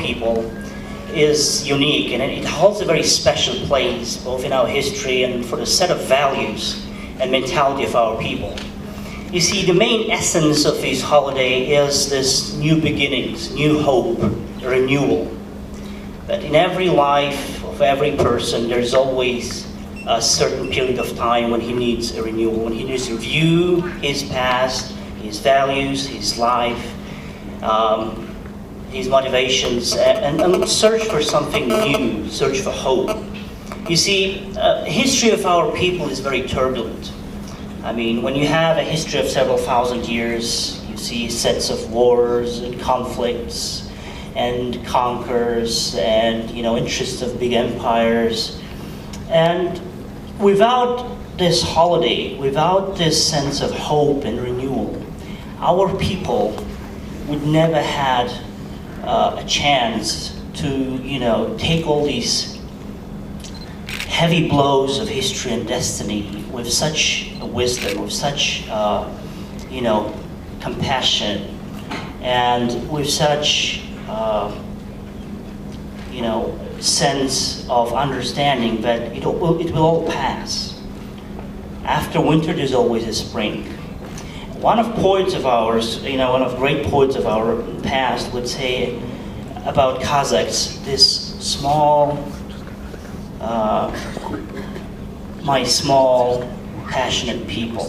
people is unique, and it holds a very special place, both in our history and for the set of values and mentality of our people. You see, the main essence of this holiday is this new beginnings, new hope, renewal. That in every life of every person, there's always a certain period of time when he needs a renewal, when he needs to review his past, his values, his life, his motivations, and search for something new, search for hope. You see, history of our people is very turbulent. I mean, when you have a history of several thousand years, you see sets of wars and conflicts and conquers and, you know, interests of big empires. And without this holiday, without this sense of hope and renewal, our people would never had a chance to, you know, take all these heavy blows of history and destiny with such wisdom, with such, you know, compassion, and with such, you know, sense of understanding that it will all pass. After winter, there's always a spring. One of poets of ours, you know, one of great poets of our past would say about Kazakhs, this small, my small, passionate people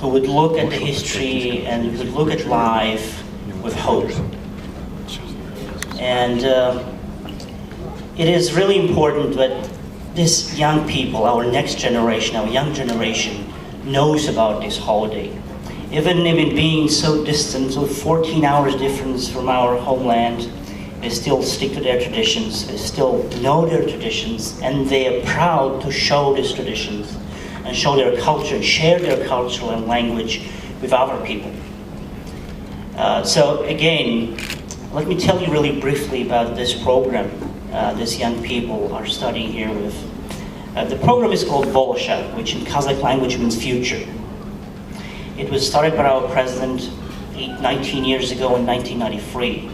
who would look at the history and would look at life with hope. And it is really important that this young people, our next generation, our young generation, knows about this holiday. Even being so distant, with 14 hours difference from our homeland, they still stick to their traditions, they still know their traditions, and they are proud to show these traditions and show their culture, share their culture and language with other people. So again, let me tell you really briefly about this program these young people are studying here with. The program is called Bolosha, which in Kazakh language means future. It was started by our president 19 years ago in 1993,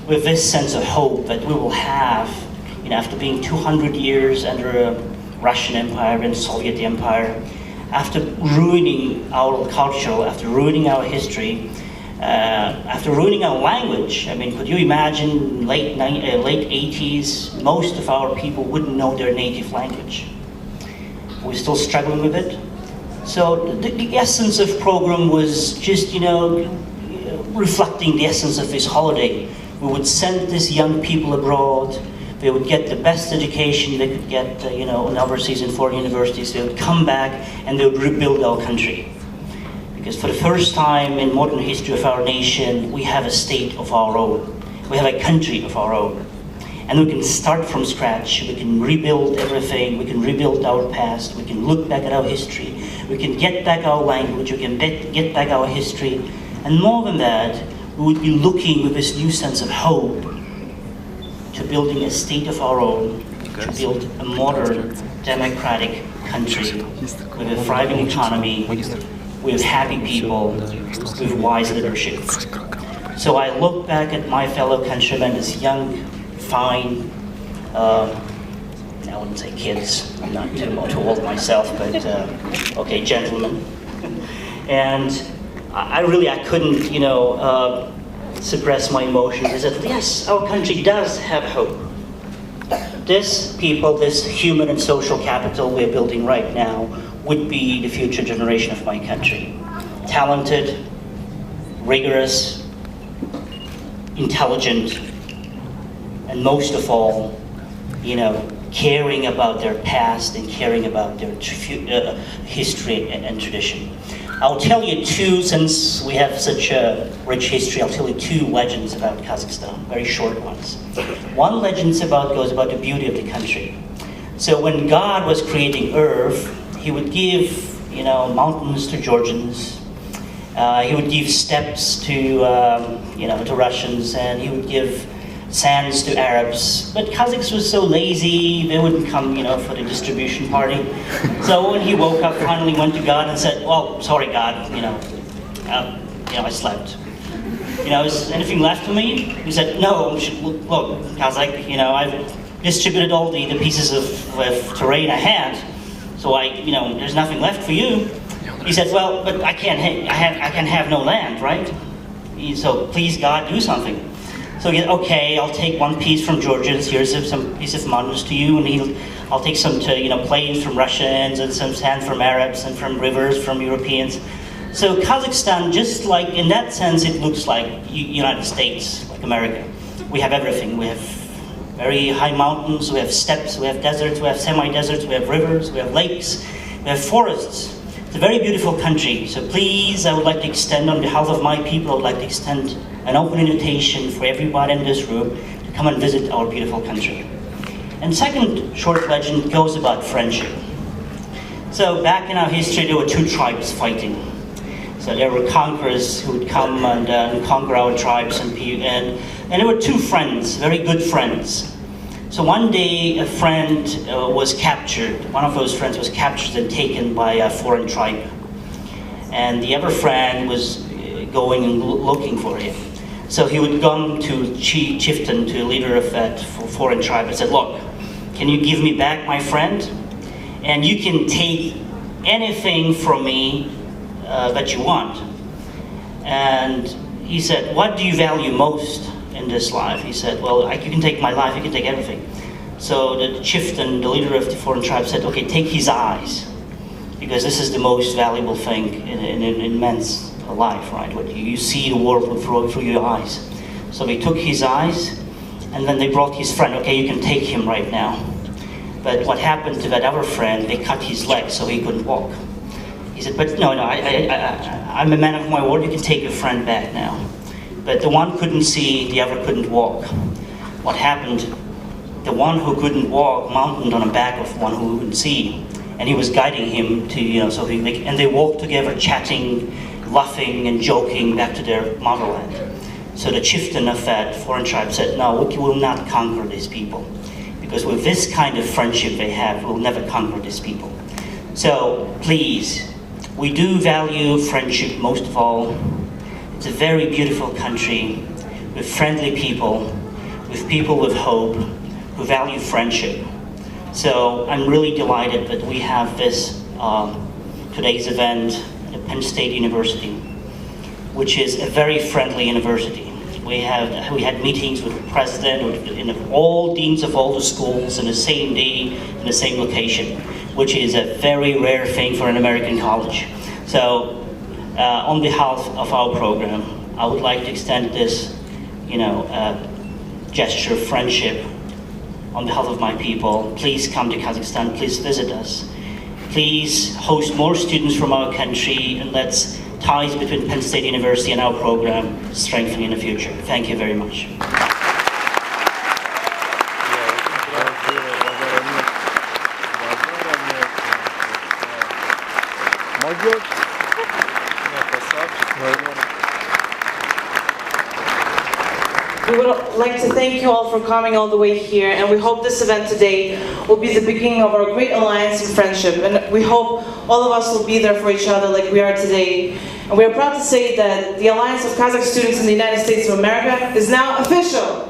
with this sense of hope that we will have, you know, after being 200 years under a Russian Empire and Soviet Empire, after ruining our culture, after ruining our history, after ruining our language. I mean, could you imagine late 80s, most of our people wouldn't know their native language. We're still struggling with it. So the essence of program was just, you know, reflecting the essence of this holiday. We would send these young people abroad. They would get the best education they could get, you know, in overseas and foreign universities. They would come back and they would rebuild our country. Because for the first time in modern history of our nation, we have a state of our own. We have a country of our own. And we can start from scratch. We can rebuild everything. We can rebuild our past. We can look back at our history. We can get back our language. We can get back our history. And more than that, we would be looking with this new sense of hope to building a state of our own, to build a modern, democratic country with a thriving economy, with happy people, with wise leadership. So I look back at my fellow countrymen as young, fine, I wouldn't say kids, I'm not too old myself, but okay, gentlemen. And I couldn't, you know, suppress my emotions. I said, yes, our country does have hope. This people, this human and social capital we're building right now would be the future generation of my country. Talented, rigorous, intelligent, and most of all, you know, caring about their past and caring about their history and tradition. I'll tell you two, since we have such a rich history, I'll tell you two legends about Kazakhstan, very short ones. One legend goes about the beauty of the country. So when God was creating Earth, he would give, you know, mountains to Georgians. He would give steppes to, you know, to Russians, and he would give sands to Arabs. But Kazakhs was so lazy, they wouldn't come, you know, for the distribution party. So when he woke up, finally went to God and said, well, sorry, God, you know, I slept. is anything left for me? He said, no, look, Kazakh, I've distributed all the pieces of terrain I had, so there's nothing left for you. He said, well, but I can have no land, right? So please, God, do something. So he said, okay, I'll take one piece from Georgians, here's some piece of mountains to you, and I'll take some plains from Russians, and some sand from Arabs, and from rivers from Europeans. So Kazakhstan, just like, in that sense, it looks like United States, like America. We have everything. We have very high mountains, we have steppes, we have deserts, we have semi-deserts, we have rivers, we have lakes, we have forests. It's a very beautiful country. So please, I would like to extend, on behalf of my people, I would like to extend an open invitation for everybody in this room to come and visit our beautiful country. And second short legend goes about friendship. So back in our history, there were two tribes fighting. So there were conquerors who would come and conquer our tribes, and there were two friends, very good friends. So one day a friend was captured. One of those friends was captured and taken by a foreign tribe. And the other friend was going and looking for him. So he would come to chieftain, to the leader of that foreign tribe, and said, look, can you give me back my friend? And you can take anything from me that you want. And he said, what do you value most in this life? He said, well, you can take my life, you can take everything. So the chieftain, the leader of the foreign tribe, said, okay, take his eyes, because this is the most valuable thing in man's life, right? What you see the world through your eyes. So they took his eyes, and then they brought his friend. Okay, you can take him right now. But what happened to that other friend, they cut his legs so he couldn't walk. He said, but no, I'm a man of my word, you can take your friend back now. But the one couldn't see, the other couldn't walk. What happened? The one who couldn't walk mounted on the back of one who couldn't see, and he was guiding him to, and they walked together, chatting, laughing, and joking back to their motherland. So the chieftain of that foreign tribe said, no, we will not conquer these people, because with this kind of friendship they have, we'll never conquer these people. So please, we do value friendship most of all. It's a very beautiful country with friendly people with hope, who value friendship. So I'm really delighted that we have this today's event at Penn State University, which is a very friendly university. We had meetings with the president, with all deans of all the schools in the same day, in the same location, which is a very rare thing for an American college. So on behalf of our program, I would like to extend this, gesture of friendship on behalf of my people. Please come to Kazakhstan, please visit us. Please host more students from our country, and let's ties between Penn State University and our program strengthen in the future. Thank you very much. We would like to thank you all for coming all the way here, and we hope this event today will be the beginning of our great alliance and friendship, and we hope all of us will be there for each other like we are today. And we are proud to say that the Alliance of Kazakh Students in the United States of America is now official.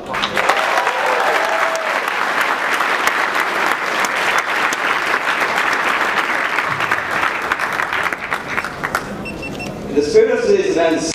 In the spirit of today's events,